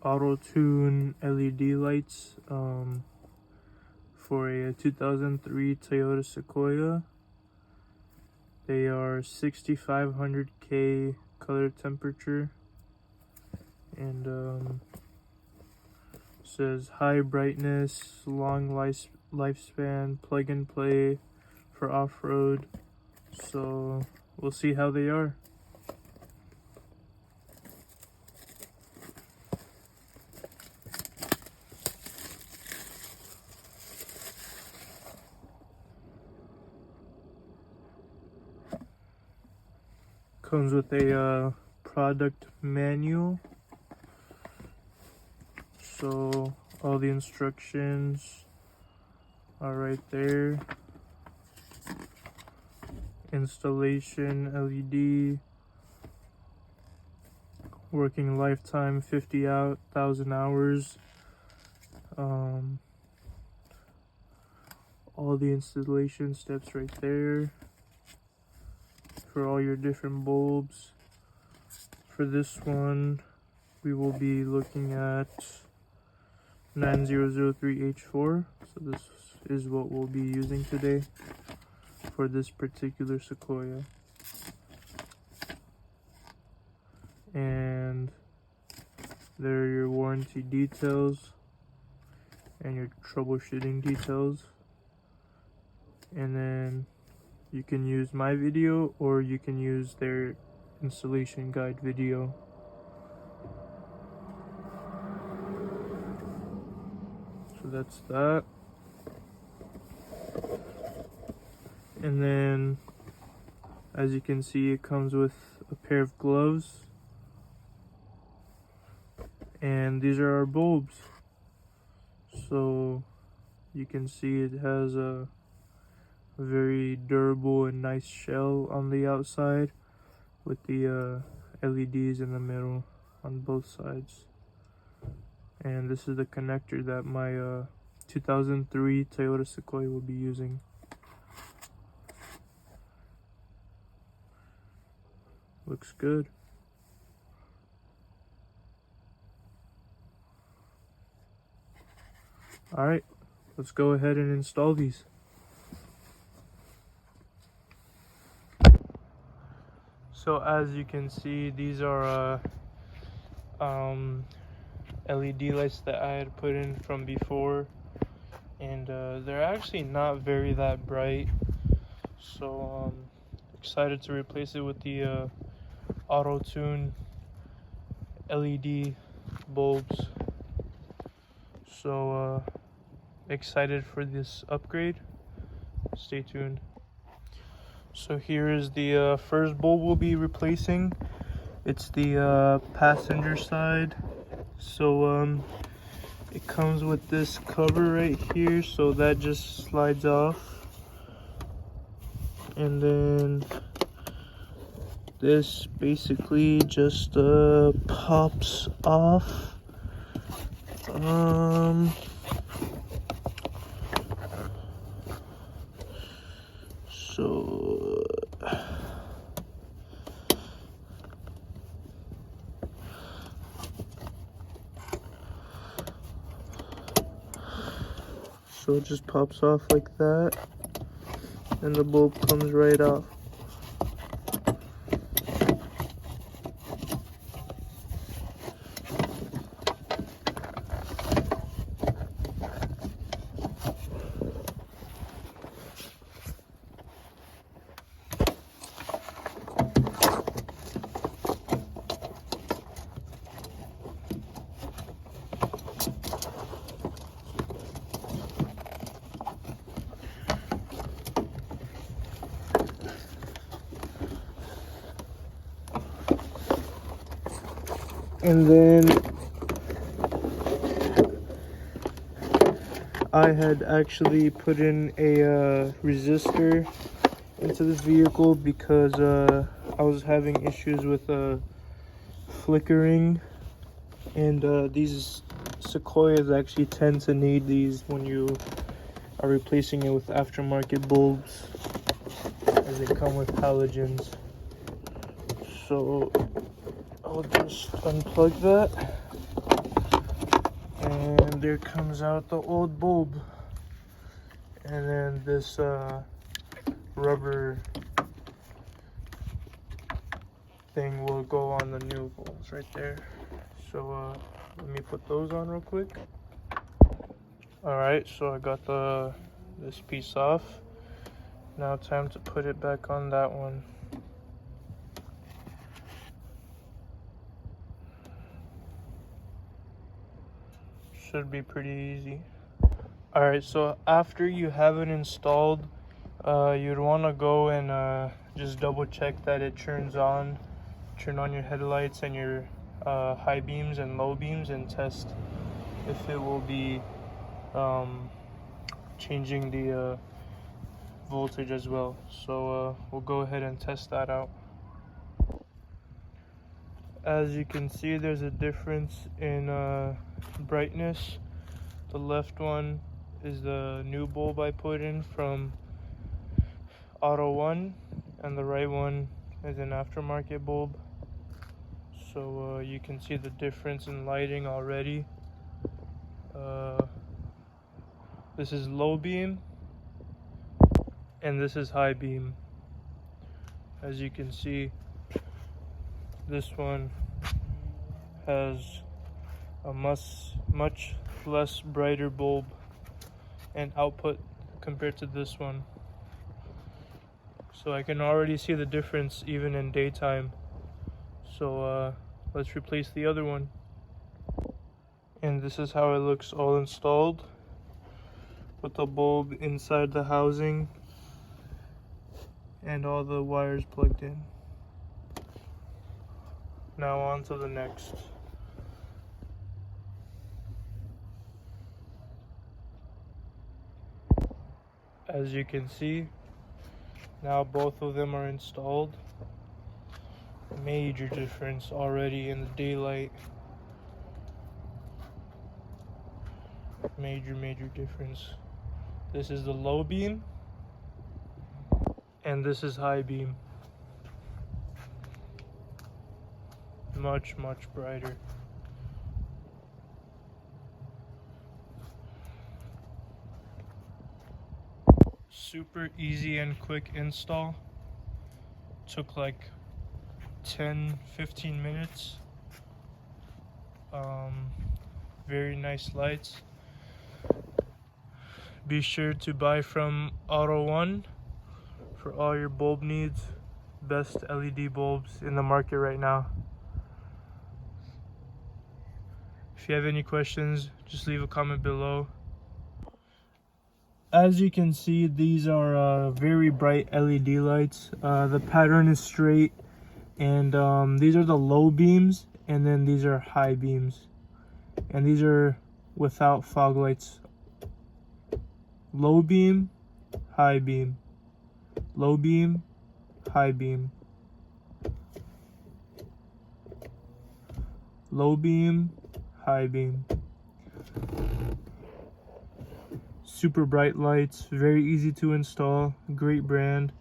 Autoone LED lights for a 2003 Toyota Sequoia. They are 6500K color temperature, and says high brightness, long lifespan, plug and play for off-road. So we'll see how they are. Comes with a product manual, so all the instructions are right there. Installation LED, working lifetime 50,000 hours. All the installation steps right there for all your different bulbs. For this one, we will be looking at 9003H4. So this is what we'll be using today for this particular Sequoia. And there are your warranty details and your troubleshooting details. And then you can use my video or you can use their installation guide video. So that's that. And then, as you can see, it comes with a pair of gloves. And these are our bulbs. So you can see it has a very durable and nice shell on the outside with the LEDs in the middle on both sides. And this is the connector that my 2003 Toyota Sequoia will be using. Looks good. Alright, let's go ahead and install these. So as you can see, these are LED lights that I had put in from before, and they're actually not very that bright, so excited to replace it with the Autoone LED bulbs. So excited for this upgrade. Stay tuned. So here is the first bulb we'll be replacing. It's the passenger side. So it comes with this cover right here, so that just slides off, and then this basically just pops off. So it just pops off like that, and the bulb comes right off. And then I had actually put in a resistor into this vehicle because I was having issues with flickering, and these Sequoias actually tend to need these when you are replacing it with aftermarket bulbs, as they come with halogens. So I'll just unplug that. And there comes out the old bulb. And then this rubber thing will go on the new bulbs right there. So let me put those on real quick. Alright, so I got this piece off. Now time to put it back on that one. Should be pretty easy. Alright, so after you have it installed, you'd want to go and just double check that it turn on your headlights and your high beams and low beams, and test if it will be changing the voltage as well. So we'll go ahead and test that out. As you can see, there's a difference in brightness. The left one is the new bulb I put in from Autoone, and the right one is an aftermarket bulb. So you can see the difference in lighting already. This is low beam and this is high beam. As you can see, this one has a much less brighter bulb and output compared to this one. So I can already see the difference even in daytime. So let's replace the other one. And this is how it looks all installed, with the bulb inside the housing and all the wires plugged in. Now on to the next. As you can see, now both of them are installed. Major difference already in the daylight. Major difference. This is the low beam and this is high beam. Much brighter. Super easy and quick install. Took like 10-15 minutes. Very nice lights. Be sure to buy from Autoone for all your bulb needs. Best LED bulbs in the market right now. If you have any questions, just leave a comment below. As you can see, these are very bright LED lights. The pattern is straight, and these are the low beams, and then these are high beams, and these are without fog lights. Low beam, high beam, low beam, high beam, low beam, high beam. Super bright lights, very easy to install, great brand.